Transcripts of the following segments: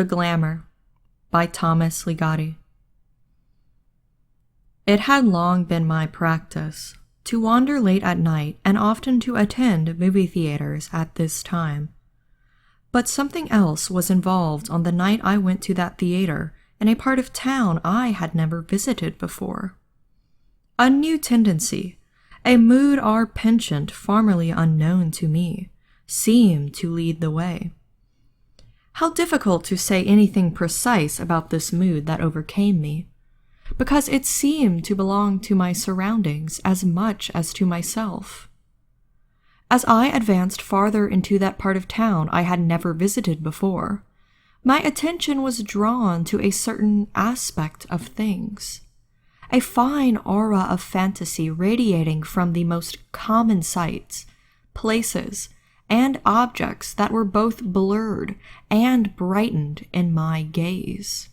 Glamour by Thomas Ligotti. It had long been my practice to wander late at night and often to attend movie theaters at this time. But something else was involved on the night I went to that theater in a part of town I had never visited before. A new tendency, a mood or penchant formerly unknown to me, seemed to lead the way. How difficult to say anything precise about this mood that overcame me, because it seemed to belong to my surroundings as much as to myself. As I advanced farther into that part of town I had never visited before, my attention was drawn to a certain aspect of things, a fine aura of fantasy radiating from the most common sights, places, and objects that were both blurred and brightened in my gaze.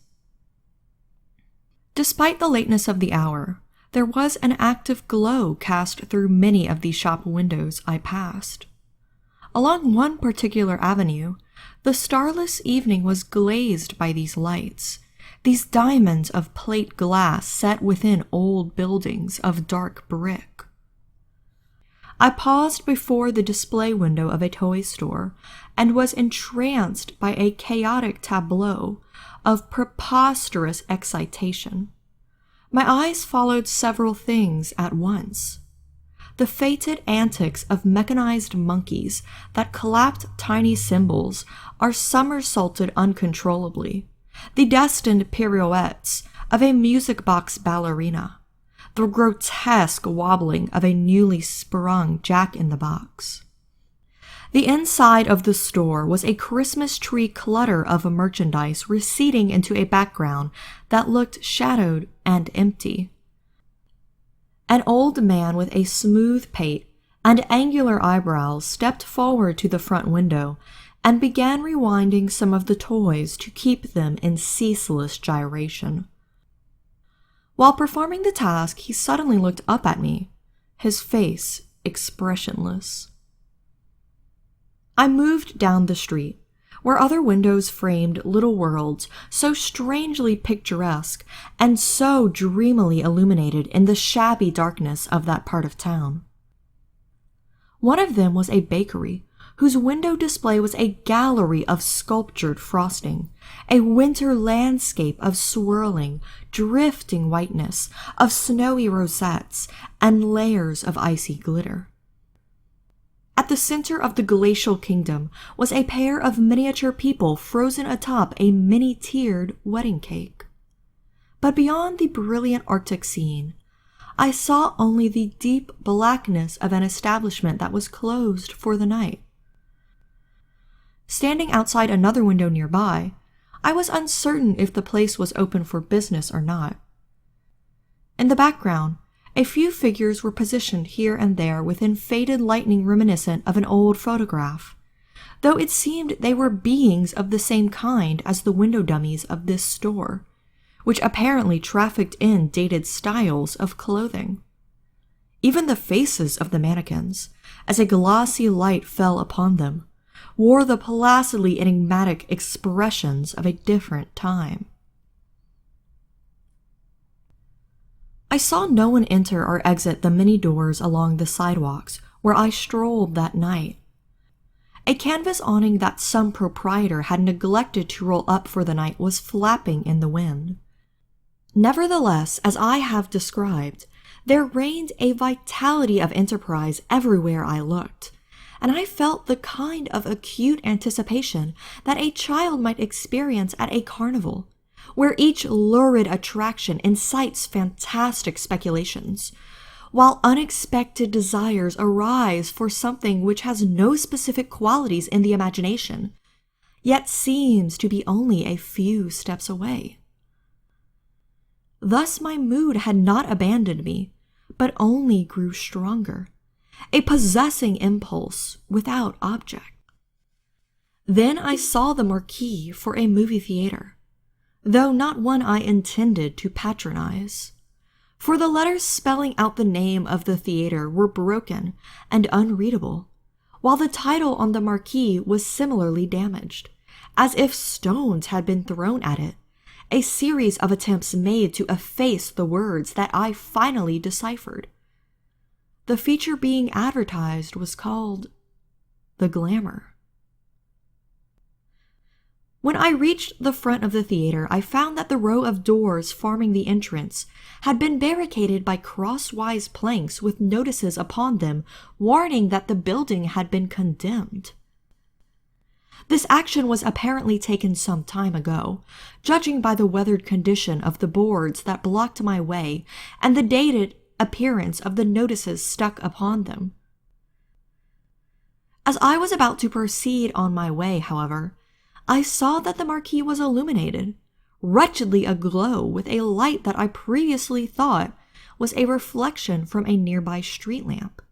Despite the lateness of the hour, there was an active glow cast through many of the shop windows I passed. Along one particular avenue, the starless evening was glazed by these lights, these diamonds of plate glass set within old buildings of dark brick. I paused before the display window of a toy store and was entranced by a chaotic tableau of preposterous excitation. My eyes followed several things at once. The fated antics of mechanized monkeys that clapped tiny cymbals or somersaulted uncontrollably, the destined pirouettes of a music box ballerina, the grotesque wobbling of a newly sprung jack-in-the-box. The inside of the store was a Christmas tree clutter of merchandise receding into a background that looked shadowed and empty. An old man with a smooth pate and angular eyebrows stepped forward to the front window and began rewinding some of the toys to keep them in ceaseless gyration. While performing the task, he suddenly looked up at me, his face expressionless. I moved down the street, where other windows framed little worlds so strangely picturesque and so dreamily illuminated in the shabby darkness of that part of town. One of them was a bakery, whose window display was a gallery of sculptured frosting, a winter landscape of swirling, drifting whiteness, of snowy rosettes, and layers of icy glitter. At the center of the glacial kingdom was a pair of miniature people frozen atop a many-tiered wedding cake. But beyond the brilliant Arctic scene, I saw only the deep blackness of an establishment that was closed for the night. Standing outside another window nearby, I was uncertain if the place was open for business or not. In the background, a few figures were positioned here and there within faded lighting reminiscent of an old photograph, though it seemed they were beings of the same kind as the window dummies of this store, which apparently trafficked in dated styles of clothing. Even the faces of the mannequins, as a glossy light fell upon them, wore the placidly enigmatic expressions of a different time. I saw no one enter or exit the many doors along the sidewalks where I strolled that night. A canvas awning that some proprietor had neglected to roll up for the night was flapping in the wind. Nevertheless, as I have described, there reigned a vitality of enterprise everywhere I looked, and I felt the kind of acute anticipation that a child might experience at a carnival, where each lurid attraction incites fantastic speculations, while unexpected desires arise for something which has no specific qualities in the imagination, yet seems to be only a few steps away. Thus my mood had not abandoned me, but only grew stronger, a possessing impulse without object. Then I saw the marquee for a movie theater, though not one I intended to patronize, for the letters spelling out the name of the theater were broken and unreadable, while the title on the marquee was similarly damaged, as if stones had been thrown at it, a series of attempts made to efface the words that I finally deciphered. The feature being advertised was called the Glamour. When I reached the front of the theater, I found that the row of doors forming the entrance had been barricaded by crosswise planks with notices upon them warning that the building had been condemned. This action was apparently taken some time ago, judging by the weathered condition of the boards that blocked my way and the dated appearance of the notices stuck upon them. As I was about to proceed on my way, however, I saw that the marquee was illuminated, wretchedly aglow with a light that I previously thought was a reflection from a nearby street lamp.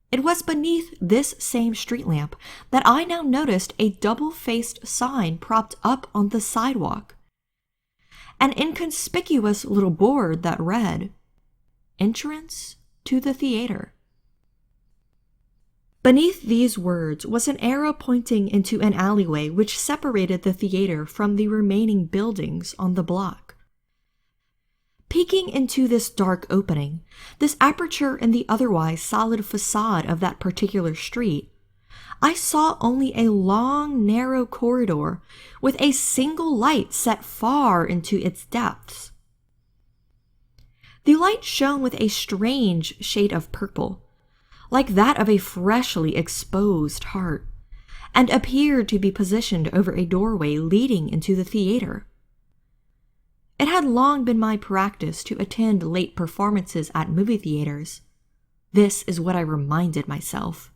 It was beneath this same street lamp that I now noticed a double-faced sign propped up on the sidewalk. An inconspicuous little board that read, "Entrance to the theater." Beneath these words was an arrow pointing into an alleyway which separated the theater from the remaining buildings on the block. Peeking into this dark opening, this aperture in the otherwise solid facade of that particular street, I saw only a long, narrow corridor with a single light set far into its depths. The light shone with a strange shade of purple, like that of a freshly exposed heart, and appeared to be positioned over a doorway leading into the theater. It had long been my practice to attend late performances at movie theaters. This is what I reminded myself.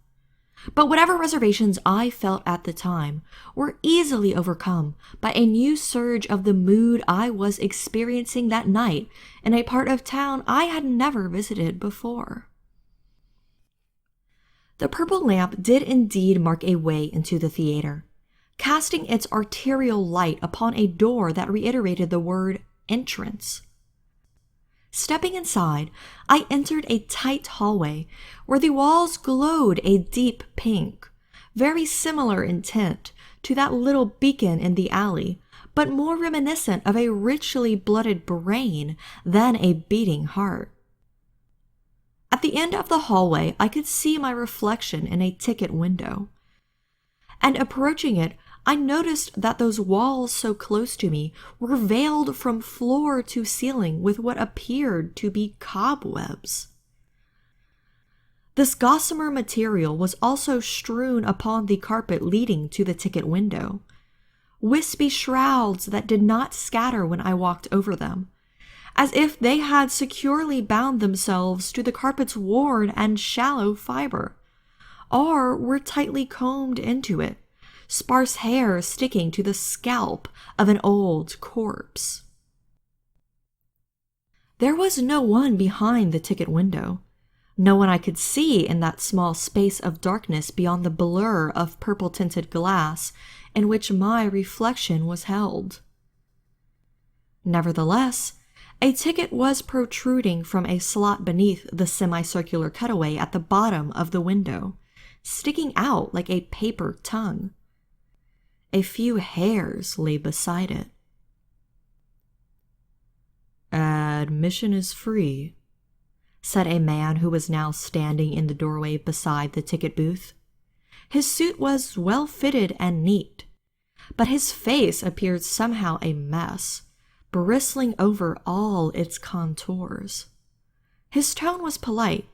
But whatever reservations I felt at the time were easily overcome by a new surge of the mood I was experiencing that night in a part of town I had never visited before. The purple lamp did indeed mark a way into the theater, casting its arterial light upon a door that reiterated the word entrance. Stepping inside, I entered a tight hallway where the walls glowed a deep pink, very similar in tint to that little beacon in the alley, but more reminiscent of a richly blooded brain than a beating heart. At the end of the hallway, I could see my reflection in a ticket window, and approaching it, I noticed that those walls so close to me were veiled from floor to ceiling with what appeared to be cobwebs. This gossamer material was also strewn upon the carpet leading to the ticket window, wispy shrouds that did not scatter when I walked over them, as if they had securely bound themselves to the carpet's worn and shallow fiber, or were tightly combed into it, sparse hair sticking to the scalp of an old corpse. There was no one behind the ticket window, no one I could see in that small space of darkness beyond the blur of purple-tinted glass in which my reflection was held. Nevertheless, a ticket was protruding from a slot beneath the semicircular cutaway at the bottom of the window, sticking out like a paper tongue. A few hairs lay beside it. "Admission is free," said a man who was now standing in the doorway beside the ticket booth. His suit was well fitted and neat, but his face appeared somehow a mess, bristling over all its contours. His tone was polite,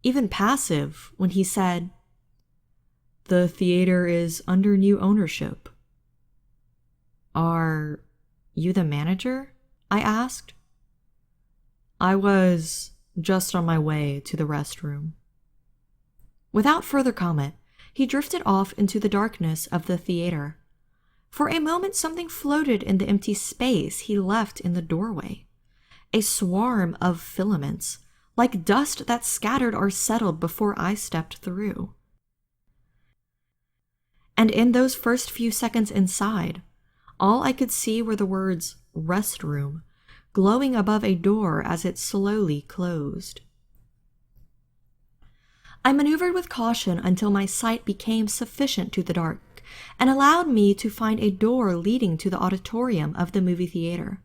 even passive, when he said, "The theater is under new ownership." "Are you the manager?" I asked. "I was just on my way to the restroom." Without further comment, he drifted off into the darkness of the theater. For a moment, something floated in the empty space he left in the doorway. A swarm of filaments, like dust that scattered or settled before I stepped through. And in those first few seconds inside, all I could see were the words restroom glowing above a door as it slowly closed. I maneuvered with caution until my sight became sufficient to the dark, and allowed me to find a door leading to the auditorium of the movie theater.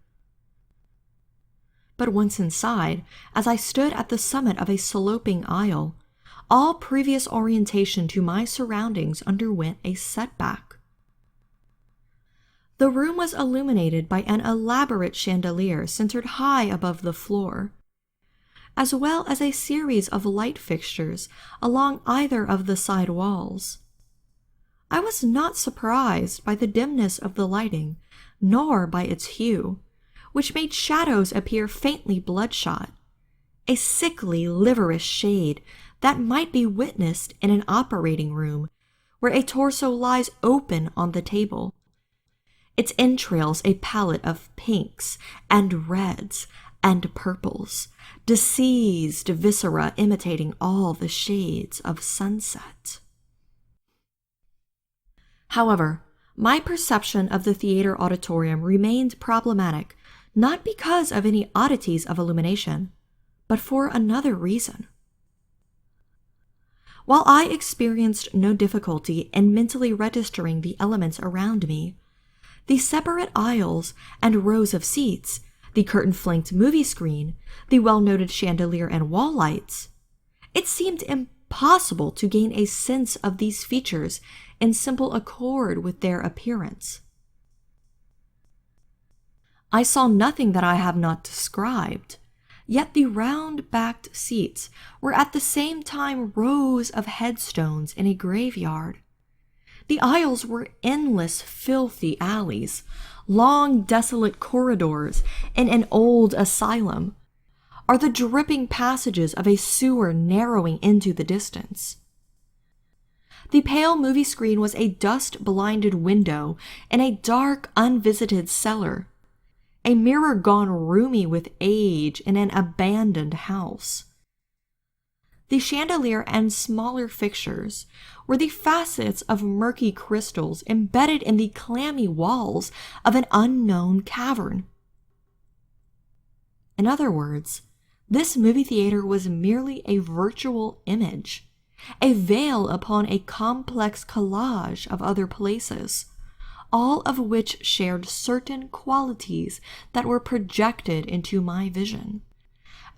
But once inside, as I stood at the summit of a sloping aisle, all previous orientation to my surroundings underwent a setback. The room was illuminated by an elaborate chandelier centered high above the floor, as well as a series of light fixtures along either of the side walls. I was not surprised by the dimness of the lighting, nor by its hue, which made shadows appear faintly bloodshot, a sickly, liverish shade that might be witnessed in an operating room where a torso lies open on the table, its entrails a palette of pinks and reds and purples, diseased viscera imitating all the shades of sunset. However, my perception of the theater auditorium remained problematic, not because of any oddities of illumination, but for another reason. While I experienced no difficulty in mentally registering the elements around me, the separate aisles and rows of seats, the curtain-flanked movie screen, the well-noted chandelier and wall lights, it seemed impossible to gain a sense of these features in simple accord with their appearance. I saw nothing that I have not described, yet the round-backed seats were at the same time rows of headstones in a graveyard. The aisles were endless, filthy alleys, long, desolate corridors in an old asylum, or the dripping passages of a sewer narrowing into the distance. The pale movie screen was a dust-blinded window in a dark, unvisited cellar, a mirror gone roomy with age in an abandoned house. The chandelier and smaller fixtures were the facets of murky crystals embedded in the clammy walls of an unknown cavern. In other words, this movie theater was merely a virtual image, a veil upon a complex collage of other places, all of which shared certain qualities that were projected into my vision,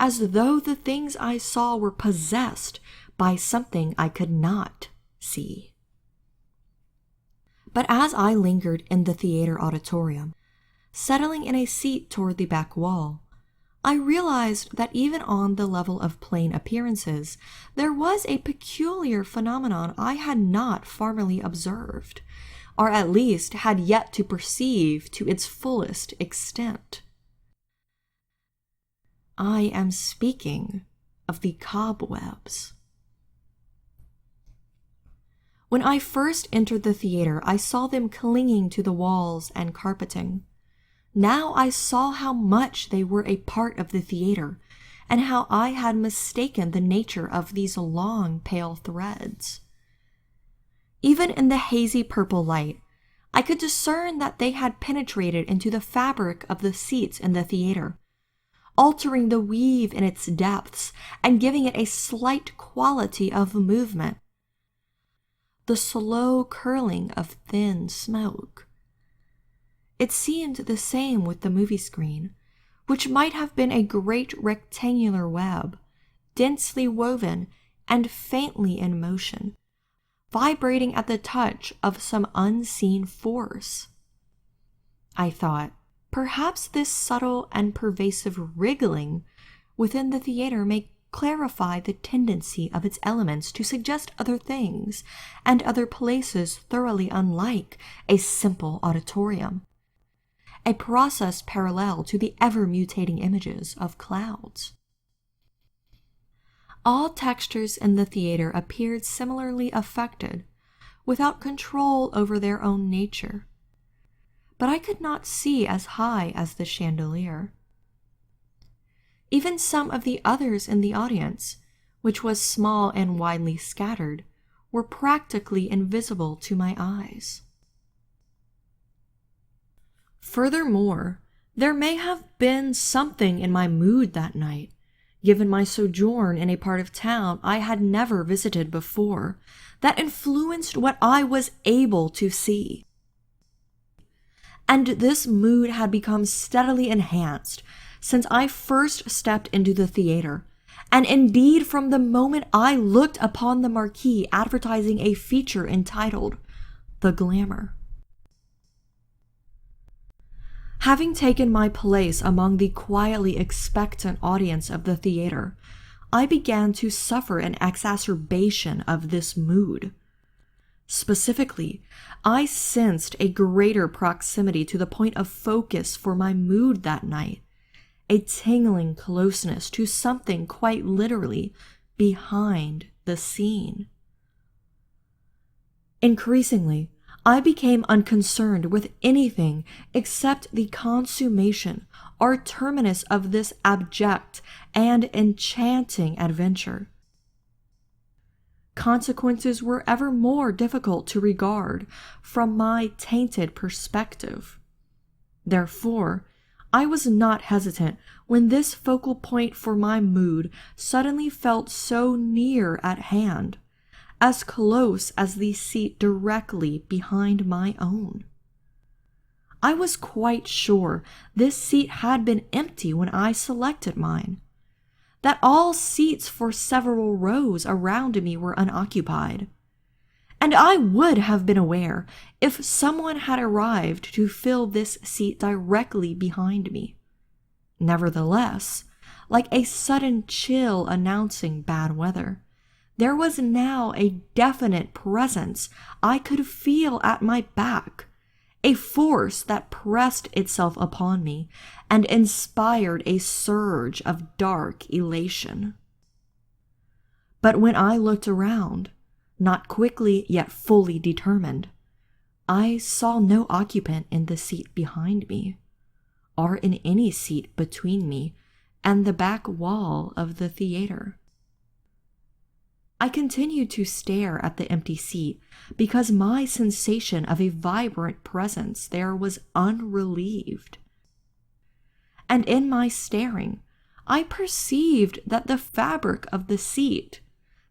as though the things I saw were possessed by something I could not see. But as I lingered in the theater auditorium, settling in a seat toward the back wall, I realized that even on the level of plain appearances, there was a peculiar phenomenon I had not formerly observed, or at least had yet to perceive to its fullest extent. I am speaking of the cobwebs. When I first entered the theater, I saw them clinging to the walls and carpeting. Now I saw how much they were a part of the theater, and how I had mistaken the nature of these long, pale threads. Even in the hazy purple light, I could discern that they had penetrated into the fabric of the seats in the theater, altering the weave in its depths and giving it a slight quality of movement. The slow curling of thin smoke. It seemed the same with the movie screen, which might have been a great rectangular web, densely woven and faintly in motion, vibrating at the touch of some unseen force. I thought, perhaps this subtle and pervasive wriggling within the theater may clarify the tendency of its elements to suggest other things and other places thoroughly unlike a simple auditorium, a process parallel to the ever-mutating images of clouds. All textures in the theater appeared similarly affected, without control over their own nature, but I could not see as high as the chandelier. Even some of the others in the audience, which was small and widely scattered, were practically invisible to my eyes. Furthermore, there may have been something in my mood that night, given my sojourn in a part of town I had never visited before, that influenced what I was able to see. And this mood had become steadily enhanced since I first stepped into the theater, and indeed from the moment I looked upon the marquee advertising a feature entitled The Glamour. Having taken my place among the quietly expectant audience of the theater, I began to suffer an exacerbation of this mood. Specifically, I sensed a greater proximity to the point of focus for my mood that night, a tingling closeness to something quite literally behind the scene. Increasingly, I became unconcerned with anything except the consummation or terminus of this abject and enchanting adventure. Consequences were ever more difficult to regard from my tainted perspective. Therefore, I was not hesitant when this focal point for my mood suddenly felt so near at hand, as close as the seat directly behind my own. I was quite sure this seat had been empty when I selected mine, that all seats for several rows around me were unoccupied, and I would have been aware if someone had arrived to fill this seat directly behind me. Nevertheless, like a sudden chill announcing bad weather, there was now a definite presence I could feel at my back, a force that pressed itself upon me and inspired a surge of dark elation. But when I looked around, not quickly yet fully determined, I saw no occupant in the seat behind me, or in any seat between me and the back wall of the theater. I continued to stare at the empty seat because my sensation of a vibrant presence there was unrelieved. And in my staring, I perceived that the fabric of the seat,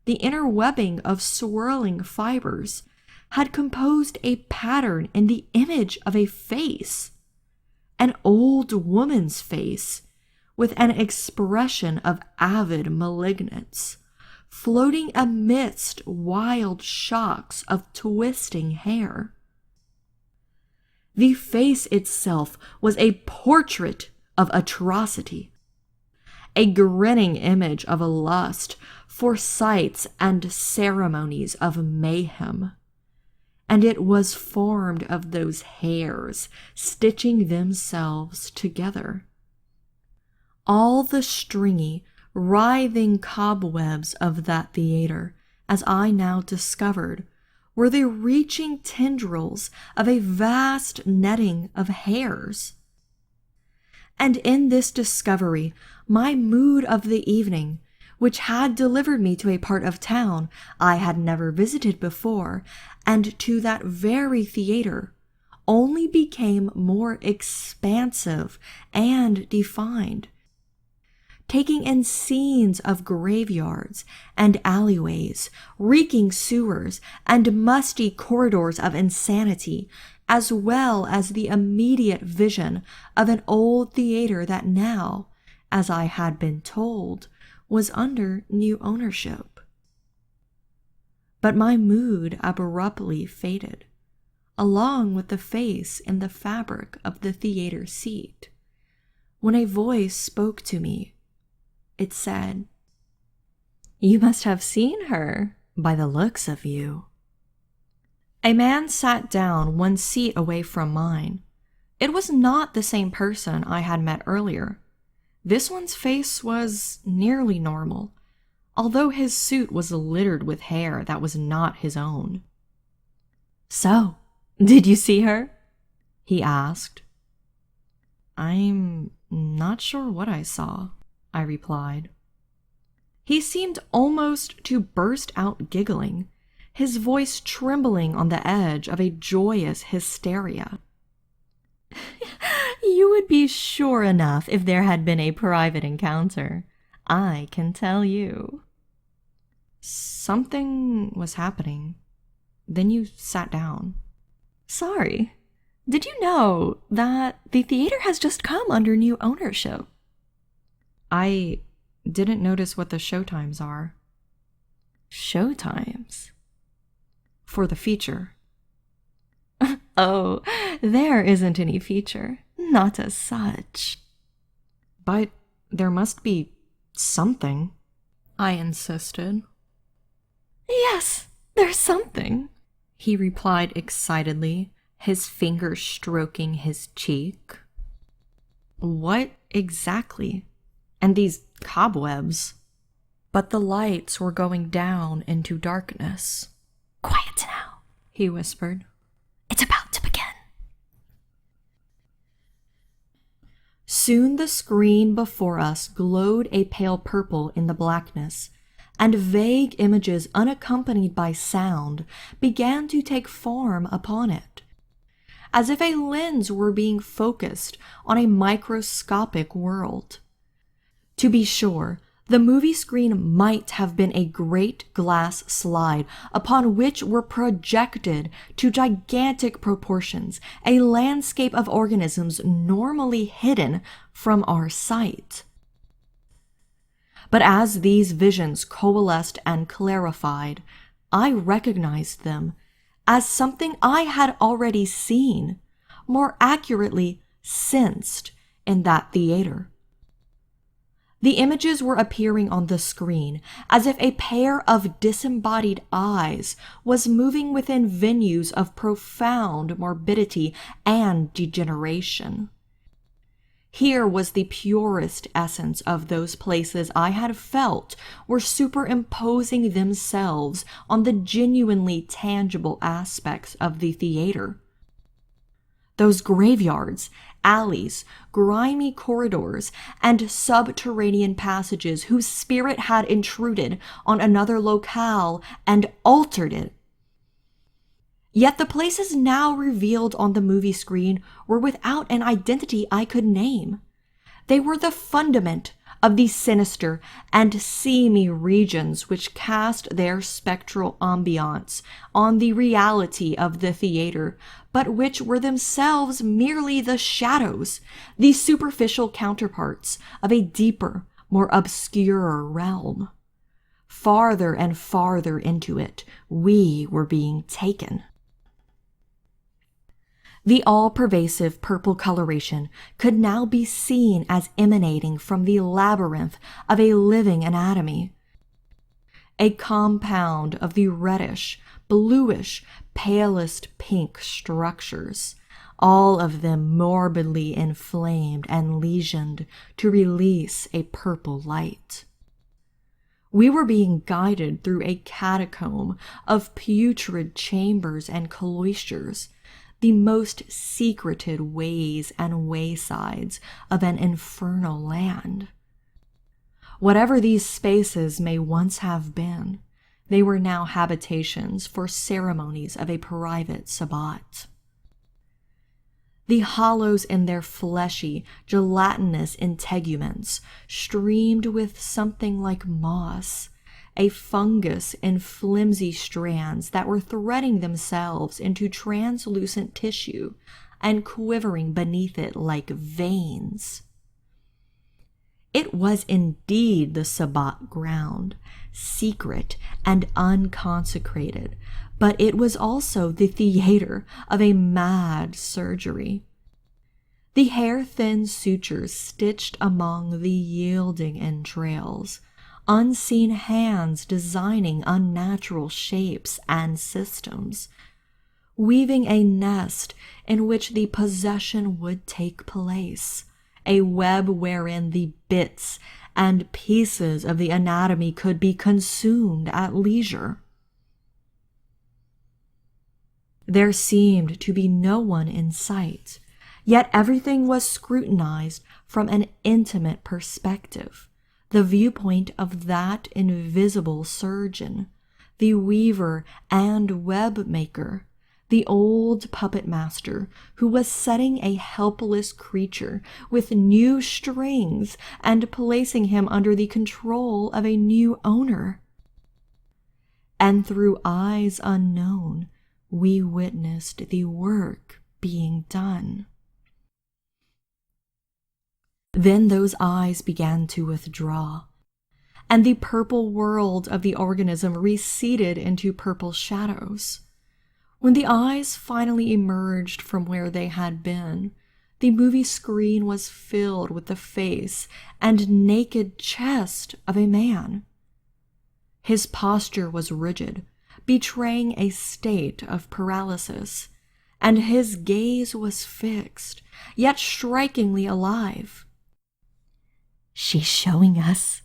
the inner webbing of swirling fibers, had composed a pattern in the image of a face, an old woman's face, with an expression of avid malignance, floating amidst wild shocks of twisting hair. The face itself was a portrait of atrocity, a grinning image of a lust for sights and ceremonies of mayhem, and it was formed of those hairs stitching themselves together. All the stringy, writhing cobwebs of that theater, as I now discovered, were the reaching tendrils of a vast netting of hairs. And in this discovery, my mood of the evening, which had delivered me to a part of town I had never visited before, and to that very theater, only became more expansive and defined, taking in scenes of graveyards and alleyways, reeking sewers, and musty corridors of insanity, as well as the immediate vision of an old theater that now, as I had been told, was under new ownership. But my mood abruptly faded, along with the face in the fabric of the theater seat, when a voice spoke to me. It said, "You must have seen her, by the looks of you." A man sat down one seat away from mine. It was not the same person I had met earlier. This one's face was nearly normal, although his suit was littered with hair that was not his own. "So, did you see her?" he asked. "I'm not sure what I saw," I replied. He seemed almost to burst out giggling, his voice trembling on the edge of a joyous hysteria. "You would be sure enough if there had been a private encounter. I can tell you. Something was happening. Then you sat down. Sorry, did you know that the theater has just come under new ownership? I didn't notice what the showtimes are. Showtimes? For the feature. Oh, there isn't any feature. Not as such. But there must be something, I insisted. Yes, there's something, he replied excitedly, his fingers stroking his cheek. What exactly? And these cobwebs? But the lights were going down into darkness. Quiet now, he whispered. It's about to begin. Soon the screen before us glowed a pale purple in the blackness, and vague images unaccompanied by sound began to take form upon it, as if a lens were being focused on a microscopic world. To be sure, the movie screen might have been a great glass slide upon which were projected to gigantic proportions a landscape of organisms normally hidden from our sight. But as these visions coalesced and clarified, I recognized them as something I had already seen, more accurately, sensed in that theater. The images were appearing on the screen as if a pair of disembodied eyes was moving within venues of profound morbidity and degeneration. Here was the purest essence of those places I had felt were superimposing themselves on the genuinely tangible aspects of the theater. Those graveyards, alleys, grimy corridors, and subterranean passages whose spirit had intruded on another locale and altered it. Yet the places now revealed on the movie screen were without an identity I could name. They were the fundament of the sinister and seamy regions which cast their spectral ambiance on the reality of the theater, but which were themselves merely the shadows, the superficial counterparts of a deeper, more obscure realm. Farther and farther into it, we were being taken. The all-pervasive purple coloration could now be seen as emanating from the labyrinth of a living anatomy, a compound of the reddish, bluish, palest pink structures, all of them morbidly inflamed and lesioned to release a purple light. We were being guided through a catacomb of putrid chambers and cloisters, the most secreted ways and waysides of an infernal land. Whatever these spaces may once have been, they were now habitations for ceremonies of a private sabbat. The hollows in their fleshy, gelatinous integuments streamed with something like moss, a fungus in flimsy strands that were threading themselves into translucent tissue and quivering beneath it like veins. It was indeed the Sabbat ground, secret and unconsecrated, but it was also the theater of a mad surgery. The hair-thin sutures stitched among the yielding entrails, unseen hands designing unnatural shapes and systems, weaving a nest in which the possession would take place, a web wherein the bits and pieces of the anatomy could be consumed at leisure. There seemed to be no one in sight, yet everything was scrutinized from an intimate perspective, the viewpoint of that invisible surgeon, the weaver and web maker, The old puppet master who was setting a helpless creature with new strings and placing him under the control of a new owner. And through eyes unknown, we witnessed the work being done. Then those eyes began to withdraw, and the purple world of the organism receded into purple shadows. When the eyes finally emerged from where they had been, the movie screen was filled with the face and naked chest of a man. His posture was rigid, betraying a state of paralysis, and his gaze was fixed, yet strikingly alive. "She's showing us,"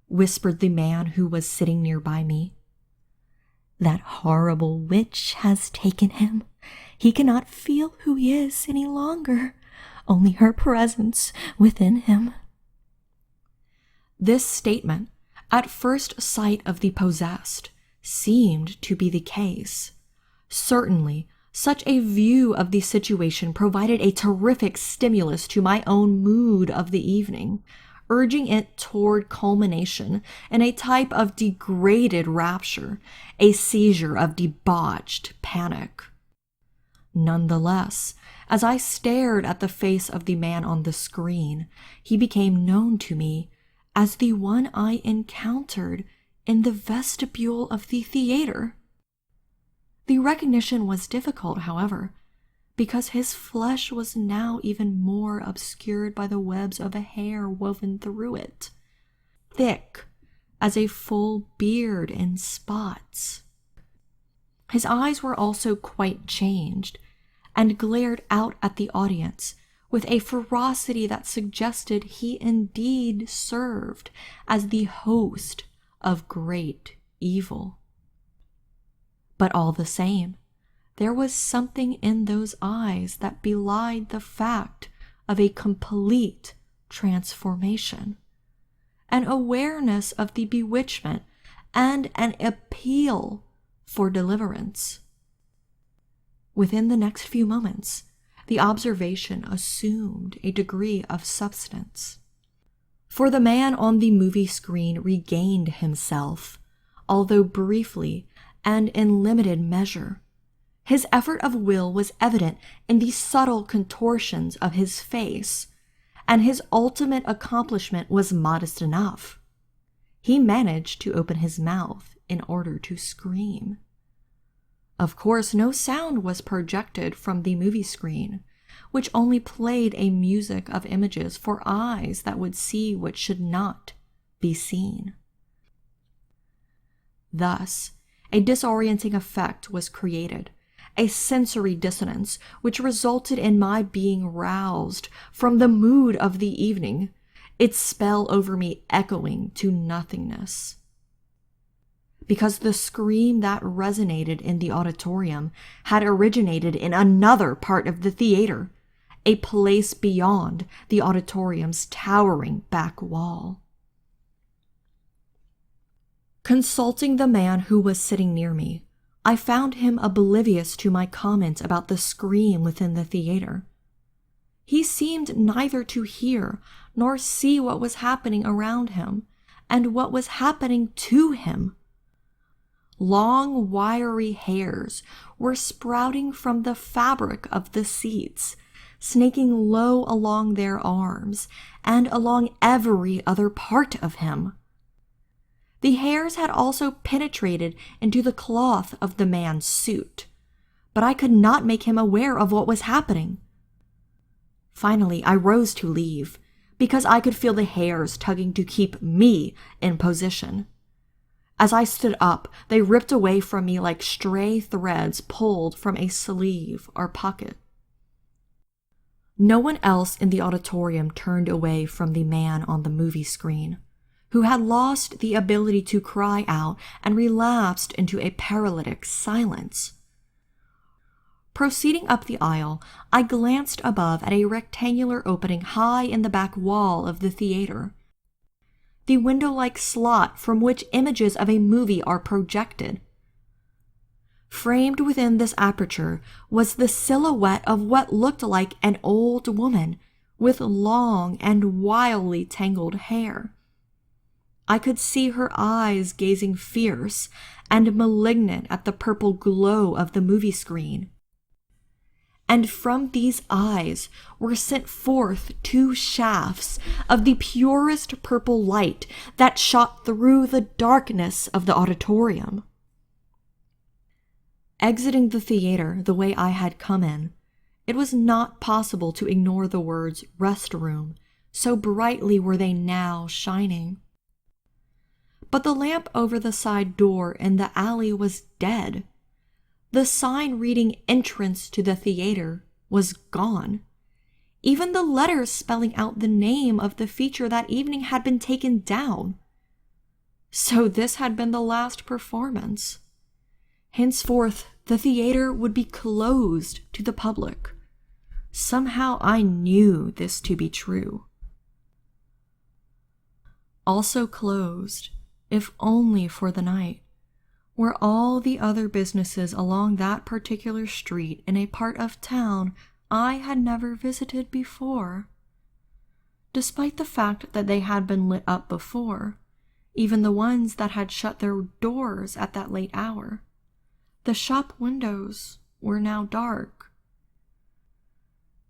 whispered the man who was sitting nearby me. "That horrible witch has taken him. He cannot feel who he is any longer, only her presence within him." This statement, at first sight of the possessed, seemed to be the case. Certainly, such a view of the situation provided a terrific stimulus to my own mood of the evening, urging it toward culmination in a type of degraded rapture, a seizure of debauched panic. Nonetheless, as I stared at the face of the man on the screen, he became known to me as the one I encountered in the vestibule of the theater. The recognition was difficult, however, because his flesh was now even more obscured by the webs of hair woven through it, thick as a full beard in spots. His eyes were also quite changed, and glared out at the audience with a ferocity that suggested he indeed served as the host of great evil. But all the same, there was something in those eyes that belied the fact of a complete transformation, an awareness of the bewitchment, and an appeal for deliverance. Within the next few moments, the observation assumed a degree of substance. For the man on the movie screen regained himself, although briefly and in limited measure. His effort of will was evident in the subtle contortions of his face, and his ultimate accomplishment was modest enough. He managed to open his mouth in order to scream. Of course, no sound was projected from the movie screen, which only played a music of images for eyes that would see what should not be seen. Thus, a disorienting effect was created, a sensory dissonance which resulted in my being roused from the mood of the evening, its spell over me echoing to nothingness. Because the scream that resonated in the auditorium had originated in another part of the theater, a place beyond the auditorium's towering back wall. Consulting the man who was sitting near me, I found him oblivious to my comment about the scream within the theater. He seemed neither to hear nor see what was happening around him and what was happening to him. Long, wiry hairs were sprouting from the fabric of the seats, snaking low along their arms and along every other part of him. The hairs had also penetrated into the cloth of the man's suit, but I could not make him aware of what was happening. Finally, I rose to leave, because I could feel the hairs tugging to keep me in position. As I stood up, they ripped away from me like stray threads pulled from a sleeve or pocket. No one else in the auditorium turned away from the man on the movie screen, who had lost the ability to cry out and relapsed into a paralytic silence. Proceeding up the aisle, I glanced above at a rectangular opening high in the back wall of the theater, the window-like slot from which images of a movie are projected. Framed within this aperture was the silhouette of what looked like an old woman with long and wildly tangled hair. I could see her eyes gazing fierce and malignant at the purple glow of the movie screen. And from these eyes were sent forth 2 shafts of the purest purple light that shot through the darkness of the auditorium. Exiting the theater the way I had come in, it was not possible to ignore the words restroom, so brightly were they now shining. But the lamp over the side door in the alley was dead. The sign reading entrance to the theater was gone. Even the letters spelling out the name of the feature that evening had been taken down. So this had been the last performance. Henceforth, the theater would be closed to the public. Somehow I knew this to be true. Also closed, if only for the night, were all the other businesses along that particular street in a part of town I had never visited before. Despite the fact that they had been lit up before, even the ones that had shut their doors at that late hour, the shop windows were now dark.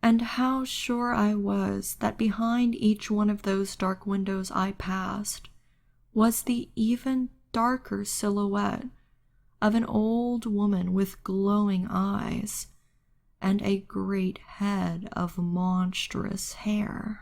And how sure I was that behind each one of those dark windows I passed was the even darker silhouette of an old woman with glowing eyes and a great head of monstrous hair.